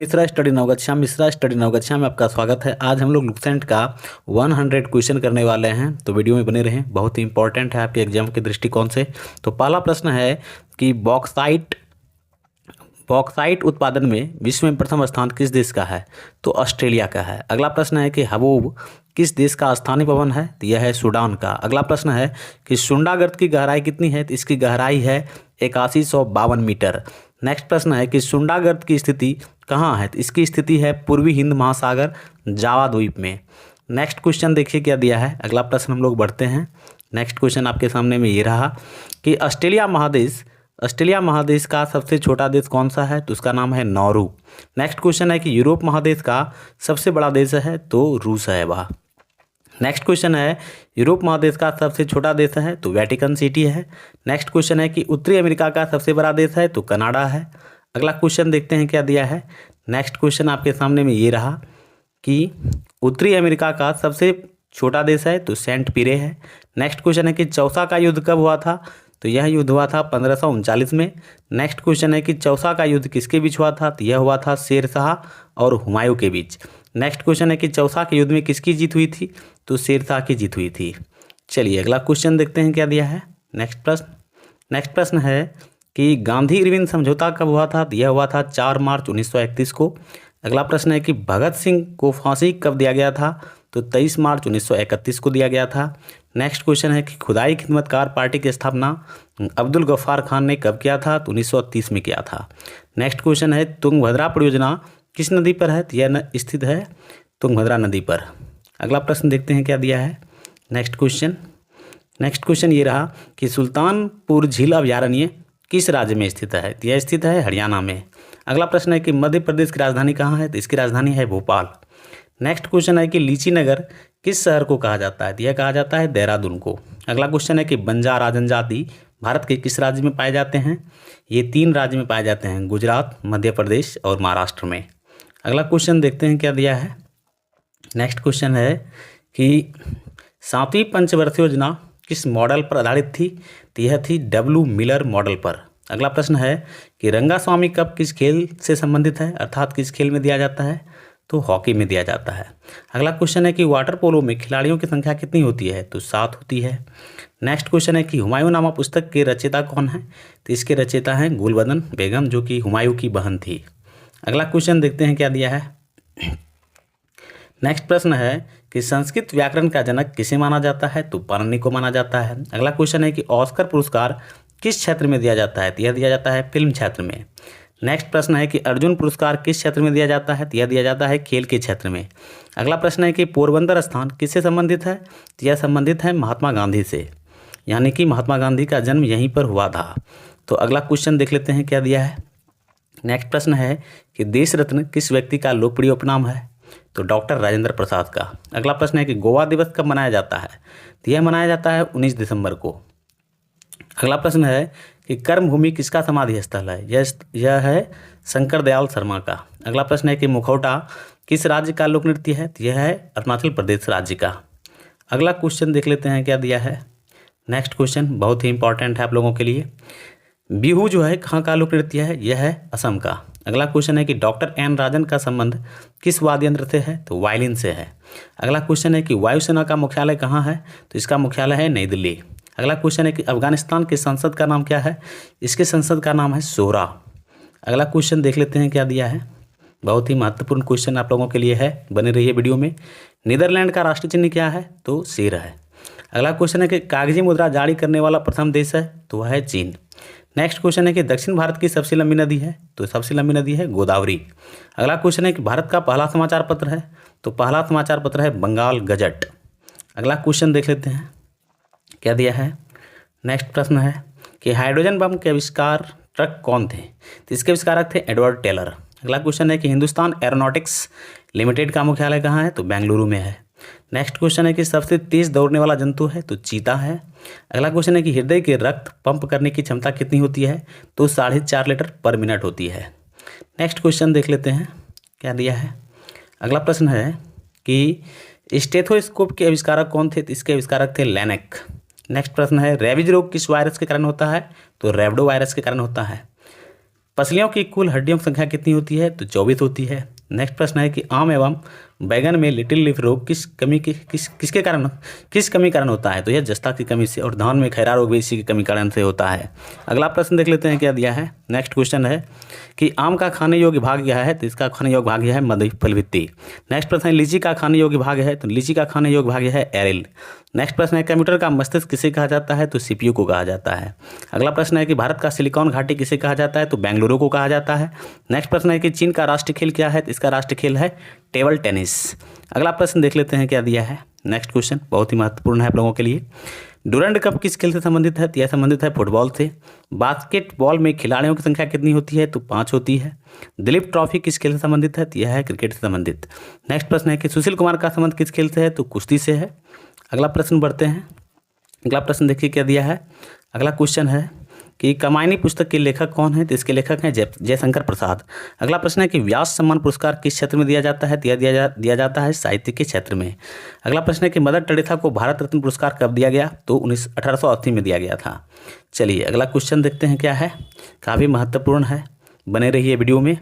Mishra study Naugachia में आपका स्वागत है। आज हम लोग लुसेंट का 100 क्वेश्चन करने वाले हैं, तो वीडियो में बने रहें। बहुत ही इंपॉर्टेंट है आपके एग्जाम के दृष्टिकोण से। तो पहला प्रश्न है कि बॉक्साइट उत्पादन में विश्व में प्रथम स्थान किस देश का है? तो ऑस्ट्रेलिया का है। अगला प्रश्न है कि हबूब किस देश का स्थानीय भवन है? तो यह है सूडान का। अगला प्रश्न है कि सुंडा गर्त की गहराई कितनी है? तो इसकी गहराई है 8152 मीटर। नेक्स्ट प्रश्न है कि सुंडा गर्त की स्थिति कहाँ है? तो इसकी स्थिति है पूर्वी हिंद महासागर, जावा द्वीप में। नेक्स्ट क्वेश्चन देखिए क्या दिया है। अगला प्रश्न हम लोग बढ़ते हैं। नेक्स्ट क्वेश्चन आपके सामने में ये रहा कि ऑस्ट्रेलिया महादेश का सबसे छोटा देश कौन सा है? तो उसका नाम है नौरू। नेक्स्ट क्वेश्चन है कि यूरोप महादेश का सबसे बड़ा देश है? तो रूस है वह। नेक्स्ट क्वेश्चन है यूरोप महादेश का सबसे छोटा देश है? तो वेटिकन सिटी है। नेक्स्ट क्वेश्चन है कि उत्तरी अमेरिका का सबसे बड़ा देश है? तो कनाडा है। अगला क्वेश्चन देखते हैं क्या दिया है। नेक्स्ट क्वेश्चन आपके सामने में ये रहा कि उत्तरी अमेरिका का सबसे छोटा देश है? तो सेंट पीरे है। नेक्स्ट क्वेश्चन है कि चौसा का युद्ध कब हुआ था? तो यह युद्ध हुआ था 1539 में। नेक्स्ट क्वेश्चन है कि चौसा का युद्ध किसके बीच हुआ था? तो यह हुआ था शेर शाह और हुमायूं के बीच। नेक्स्ट क्वेश्चन है कि चौसा के युद्ध में किसकी जीत हुई थी? तो शेर शाह की जीत हुई थी। चलिए अगला क्वेश्चन देखते हैं क्या दिया है। नेक्स्ट प्रश्न है कि गांधी इरविन समझौता कब हुआ था? तो यह हुआ था 4 मार्च 1931 को। अगला प्रश्न है कि भगत सिंह को फांसी कब दिया गया था? तो 23 मार्च 1931 को दिया गया था। नेक्स्ट क्वेश्चन है कि खुदाई खिदमतकार पार्टी की स्थापना अब्दुल गफ्फार खान ने कब किया था? तो 1930 में किया था। नेक्स्ट क्वेश्चन है तुंगभद्रा परियोजना किस नदी पर है? तो यह स्थित है तुंगभद्रा नदी पर। अगला प्रश्न देखते हैं क्या दिया है। नेक्स्ट क्वेश्चन ये रहा कि सुल्तानपुर झील अभयारण्य किस राज्य में स्थित है? तो यह स्थित है हरियाणा में। अगला प्रश्न है कि मध्य प्रदेश की राजधानी कहाँ है? तो इसकी राजधानी है भोपाल। नेक्स्ट क्वेश्चन है कि लीची नगर किस शहर को कहा जाता है? तो यह कहा जाता है देहरादून को। अगला क्वेश्चन है कि बंजारा जनजाति भारत के किस राज्य में पाए जाते हैं? ये 3 राज्य में पाए जाते हैं, गुजरात, मध्य प्रदेश और महाराष्ट्र में। अगला क्वेश्चन देखते हैं क्या दिया है। नेक्स्ट क्वेश्चन है कि 7वीं पंचवर्षीय योजना किस मॉडल पर आधारित थी? तो यह थी डब्ल्यू मिलर मॉडल पर। अगला प्रश्न है कि रंगास्वामी कप किस खेल से संबंधित है, अर्थात किस खेल में दिया जाता है? तो हॉकी में दिया जाता है। अगला क्वेश्चन है कि वाटर पोलो में खिलाड़ियों की संख्या कितनी होती है? तो 7 होती है। नेक्स्ट क्वेश्चन है कि हुमायूंनामा पुस्तक के रचयिता कौन है? तो इसके रचयिता हैं गुलबदन बेगम, जो कि हुमायूं की बहन थी। अगला क्वेश्चन देखते हैं क्या दिया है। नेक्स्ट प्रश्न है कि संस्कृत व्याकरण का जनक किसे माना जाता है? तो पाणिनि को माना जाता है। अगला क्वेश्चन है कि ऑस्कर पुरस्कार किस क्षेत्र में दिया जाता है? तो यह दिया जाता है फिल्म क्षेत्र में। नेक्स्ट प्रश्न है कि अर्जुन पुरस्कार किस क्षेत्र में दिया जाता है? तो यह दिया जाता है खेल के क्षेत्र में। अगला प्रश्न है कि पोरबंदर स्थान किससे संबंधित है? तो यह संबंधित है महात्मा गांधी से, यानी कि महात्मा गांधी का जन्म यहीं पर हुआ था। तो अगला क्वेश्चन देख लेते हैं क्या दिया है। नेक्स्ट प्रश्न है कि देश रत्न किस व्यक्ति का लोकप्रिय उपनाम है? तो डॉक्टर राजेंद्र प्रसाद का। अगला प्रश्न है कि गोवा दिवस कब मनाया जाता है? तो यह मनाया जाता है 19 दिसंबर को। अगला प्रश्न है कि कर्मभूमि किसका समाधि स्थल है? यह है शंकर दयाल शर्मा का। अगला प्रश्न है कि मुखौटा किस राज्य का लोक नृत्य है? तो यह है अरुणाचल प्रदेश राज्य का। अगला क्वेश्चन देख लेते हैं क्या दिया है। नेक्स्ट क्वेश्चन बहुत ही इंपॉर्टेंट है आप लोगों के लिए। बिहू जो है कहाँ का लोक नृत्य है? यह है असम का। अगला क्वेश्चन है कि डॉक्टर एन राजन का संबंध किस वाद्य यंत्र से है? तो वायलिन से है। अगला क्वेश्चन है कि वायुसेना का मुख्यालय कहाँ है? तो इसका मुख्यालय है नई दिल्ली। अगला क्वेश्चन है कि अफगानिस्तान की संसद का नाम क्या है? इसके संसद का नाम है शोरा। अगला क्वेश्चन देख लेते हैं क्या दिया है। बहुत ही महत्वपूर्ण क्वेश्चन आप लोगों के लिए है, बने रहिए वीडियो में। नीदरलैंड का राष्ट्रीय चिन्ह क्या है? तो शेर है। अगला क्वेश्चन है कि कागजी मुद्रा जारी करने वाला प्रथम देश है? तो वह है चीन। नेक्स्ट क्वेश्चन है कि दक्षिण भारत की सबसे लंबी नदी है? तो सबसे लंबी नदी है गोदावरी। अगला क्वेश्चन है कि भारत का पहला समाचार पत्र है? तो पहला समाचार पत्र है बंगाल गजट। अगला क्वेश्चन देख लेते हैं क्या दिया है। नेक्स्ट प्रश्न है कि हाइड्रोजन बम के आविष्कारक कौन थे? तो इसके आविष्कारक थे एडवर्ड टेलर। अगला क्वेश्चन है कि हिंदुस्तान एरोनॉटिक्स लिमिटेड का मुख्यालय कहाँ है? तो बेंगलुरु में है। नेक्स्ट क्वेश्चन है कि सबसे तेज दौड़ने वाला जंतु है? तो चीता है। अगला क्वेश्चन है कि हृदय के रक्त पंप करने की क्षमता कितनी होती है? तो 4.5 लीटर पर मिनट होती है। नेक्स्ट क्वेश्चन देख लेते हैं क्या दिया है। अगला प्रश्न है कि स्टेथोस्कोप के आविष्कारक कौन थे? तो इसके आविष्कारक थे लेनेक। नेक्स्ट प्रश्न है रेबीज रोग किस वायरस के कारण होता है? तो रेबडो वायरस के कारण होता है। पसलियों की कुल हड्डियों की संख्या कितनी होती है? तो 24 होती है। नेक्स्ट प्रश्न है कि आम एवं बैगन में लिटिल लीफ रोग किस कमी कारण होता है? तो यह जस्ता की कमी से, और धान में खैरा रोग भी इसी की कमी कारण से होता है। अगला प्रश्न देख लेते हैं क्या दिया है। नेक्स्ट क्वेश्चन है कि आम का खाने योग्य भाग क्या है? तो इसका खाने योग्य भाग यह है मध्य फलभित्ति। नेक्स्ट प्रश्न है लीची का खाने योग्य भाग है? तो लीची का खाने योग्य भाग है एरिल। नेक्स्ट प्रश्न है कंप्यूटर का मस्तिष्क किसे कहा जाता है? तो सीपीयू को कहा जाता है। अगला प्रश्न है कि भारत का सिलिकॉन घाटी किसे कहा जाता है? तो बेंगलुरु को कहा जाता है। नेक्स्ट प्रश्न है कि चीन का राष्ट्रीय खेल क्या है? तो इसका राष्ट्रीय खेल है टेबल टेनिस। अगला प्रश्न देख लेते हैं क्या दिया है। नेक्स्ट क्वेश्चन बहुत ही महत्वपूर्ण है आप लोगों के लिए। डुरंड कप किस खेल से संबंधित है? तो यह संबंधित है फुटबॉल से। बास्केटबॉल में खिलाड़ियों की संख्या कितनी होती है? तो 5 होती है। दिलीप ट्रॉफी किस खेल से संबंधित है? तो यह है क्रिकेट से संबंधित। नेक्स्ट प्रश्न है कि सुशील कुमार का संबंध किस खेल से है? तो कुश्ती से है। अगला प्रश्न बढ़ते हैं। अगला प्रश्न देखिए क्या दिया है। अगला क्वेश्चन है कि कमायनी पुस्तक के लेखक कौन है? तो इसके लेखक हैं जयशंकर प्रसाद। अगला प्रश्न है कि व्यास सम्मान पुरस्कार किस क्षेत्र में दिया जाता है? दिया जाता है साहित्य के क्षेत्र में। अगला प्रश्न है कि मदर टेरेसा को भारत रत्न पुरस्कार कब दिया गया? तो 1880 में दिया गया था। चलिए अगला क्वेश्चन देखते हैं क्या है, काफ़ी महत्वपूर्ण है, बने रहिए वीडियो में।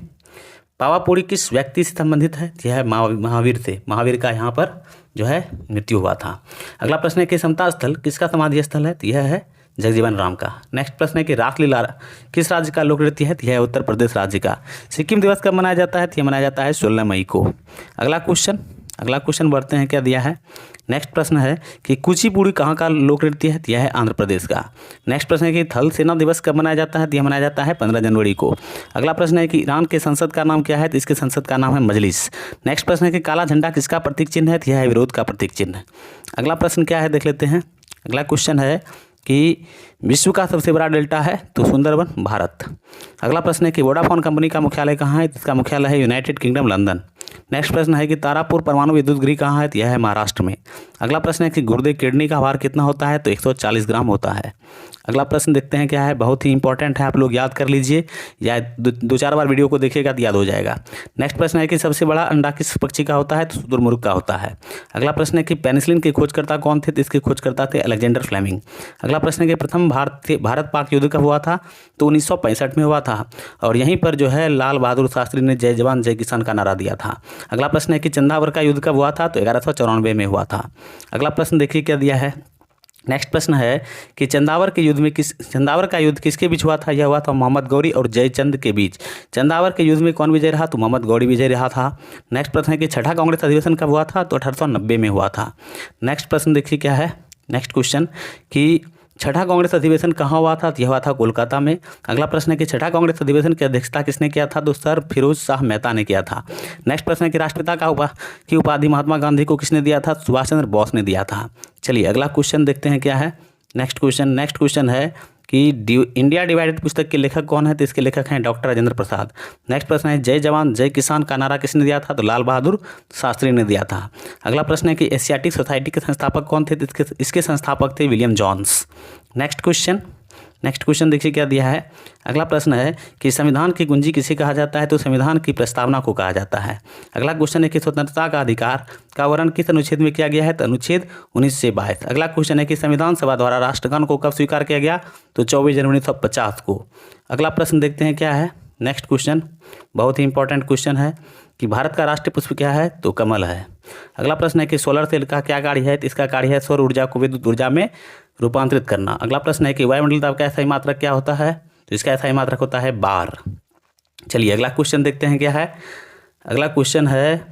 पावापुरी किस व्यक्ति से संबंधित है? यह है महावीर से। महावीर का यहाँ पर जो है मृत्यु हुआ था। अगला प्रश्न है कि समता स्थल किसका समाधि स्थल है? तो यह है जगजीवन राम का। नेक्स्ट प्रश्न है कि रासलीला किस राज्य का लोक नृत्य है? यह है उत्तर प्रदेश राज्य का। सिक्किम दिवस कब मनाया जाता है? यह मनाया जाता है 16 मई को। अगला क्वेश्चन बढ़ते हैं क्या दिया है। नेक्स्ट प्रश्न है कि कुचिपुड़ी कहाँ का लोक नृत्य है? यह है आंध्र प्रदेश का। नेक्स्ट प्रश्न है कि थल सेना दिवस कब मनाया जाता है? यह मनाया जाता है 15 जनवरी को। अगला प्रश्न है कि ईरान के संसद का नाम क्या है? तो इसके संसद का नाम है मजलिस। नेक्स्ट प्रश्न है कि काला झंडा किसका प्रतीक चिन्ह है? यह है विरोध का प्रतीक चिन्ह। अगला प्रश्न क्या है देख लेते हैं। अगला क्वेश्चन है कि विश्व का सबसे बड़ा डेल्टा है? तो सुंदरबन भारत। अगला प्रश्न है कि वोडाफोन कंपनी का मुख्यालय कहाँ है? इसका मुख्यालय है यूनाइटेड किंगडम लंदन। नेक्स्ट प्रश्न है कि तारापुर परमाणु विद्युत गृह कहाँ है? यह है महाराष्ट्र में। अगला प्रश्न है कि गुर्दे किडनी का भार कितना होता है? तो 140 ग्राम होता है। अगला प्रश्न देखते हैं क्या है, बहुत ही इंपॉर्टेंट है, आप लोग याद कर लीजिए या 2-4 बार वीडियो को देखिएगा तो याद हो जाएगा। नेक्स्ट प्रश्न है कि सबसे बड़ा अंडा किस पक्षी का होता है? तो शुतुरमुर्ग का होता है। अगला प्रश्न है कि पेनिसिलिन के खोजकर्ता कौन थे? तो इसके खोजकर्ता थे अलेक्जेंडर फ्लेमिंग। अगला प्रश्न है कि प्रथम भारत पाक युद्ध कब हुआ था? तो 1965 में हुआ था, और यहीं पर जो है लाल बहादुर शास्त्री ने जय जवान जय किसान का नारा दिया था। अगला प्रश्न है कि चंदावर का युद्ध कब हुआ था? तो 1194 में हुआ था। अगला प्रश्न देखिए क्या दिया है। नेक्स्ट प्रश्न है कि चंदावर का युद्ध किसके बीच हुआ था? यह हुआ था मोहम्मद गौरी और जयचंद के बीच। चंदावर के युद्ध में कौन विजय रहा? तो मोहम्मद गौरी विजय रहा था। नेक्स्ट प्रश्न है कि छठा कांग्रेस अधिवेशन कब हुआ था? तो 1890 में हुआ था। नेक्स्ट प्रश्न देखिए क्या है। नेक्स्ट क्वेश्चन कि छठा कांग्रेस अधिवेशन कहाँ हुआ था? यह हुआ था कोलकाता में। अगला प्रश्न है कि छठा कांग्रेस अधिवेशन की अध्यक्षता किसने किया था? तो सर फिरोज शाह मेहता ने किया था। नेक्स्ट प्रश्न है कि राष्ट्रपिता की उपाधि महात्मा गांधी को किसने दिया था? सुभाष चंद्र बोस ने दिया था। चलिए अगला क्वेश्चन देखते हैं क्या है। नेक्स्ट क्वेश्चन है कि इंडिया डिवाइडेड पुस्तक के लेखक कौन है? तो इसके लेखक हैं डॉक्टर राजेंद्र प्रसाद। नेक्स्ट प्रश्न है जय जवान जय किसान का नारा किसने दिया था? तो लाल बहादुर शास्त्री ने दिया था। अगला प्रश्न है कि एशियाटिक सोसाइटी के संस्थापक कौन थे? तो इसके संस्थापक थे विलियम जॉन्स। नेक्स्ट क्वेश्चन देखिए क्या दिया है। अगला प्रश्न है कि संविधान की कुंजी किसे कहा जाता है? तो संविधान की प्रस्तावना को कहा जाता है। अगला क्वेश्चन है कि स्वतंत्रता का अधिकार का वर्णन किस अनुच्छेद में किया गया है? तो अनुच्छेद 19 से 22। अगला क्वेश्चन है कि संविधान सभा द्वारा राष्ट्रगान को कब स्वीकार किया गया? तो 24 जनवरी 1950 को। अगला प्रश्न देखते हैं क्या है। नेक्स्ट क्वेश्चन बहुत ही इंपॉर्टेंट क्वेश्चन है कि भारत का राष्ट्रीय पुष्प क्या है? तो कमल है। अगला प्रश्न है कि सोलर सेल का क्या कार्य है? तो इसका कार्य है सौर ऊर्जा को विद्युत ऊर्जा में रूपांतरित करना। अगला प्रश्न है कि वायुमंडल दाब का SI मात्रक क्या होता है? तो इसका SI मात्रक होता है बार। चलिए अगला क्वेश्चन देखते हैं क्या है। अगला क्वेश्चन है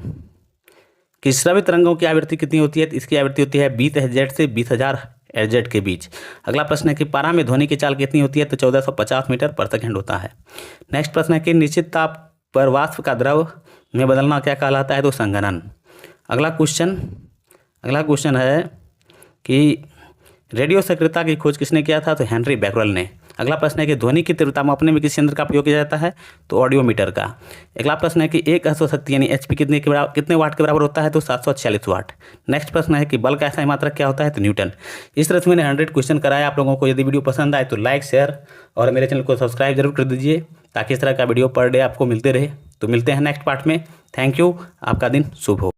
कि श्रव्य तरंगों की आवृत्ति कितनी होती है? तो इसकी आवृत्ति होती है 20 Hz से 20,000 Hz के बीच। अगला प्रश्न है कि पारा में ध्वनि की चाल कितनी होती है? तो 1450 मीटर पर सेकंड होता है। नेक्स्ट प्रश्न है कि निश्चित ताप पर वाष्प का द्रव में बदलना क्या कहलाता है? तो संघनन। अगला क्वेश्चन है कि रेडियो सक्रियता की खोज किसने किया था? तो हेनरी बैकरल ने। अगला प्रश्न है कि ध्वनि की तीव्रता मापने में किस यंत्र का प्रयोग किया जाता है? तो ऑडियोमीटर का। अगला प्रश्न है कि एक अश्वशक्ति यानी HP कितने वाट के बराबर होता है? तो 746 वाट। नेक्स्ट प्रश्न है कि बल का SI मात्रक क्या होता है? तो न्यूटन। इस तरह से मैंने 100 क्वेश्चन कराया आप लोगों को। यदि वीडियो पसंद आए तो लाइक शेयर और मेरे चैनल को सब्सक्राइब जरूर कर दीजिए ताकि इस तरह का वीडियो पर डे आपको मिलते रहे। तो मिलते हैं नेक्स्ट पार्ट में। थैंक यू, आपका दिन शुभ हो।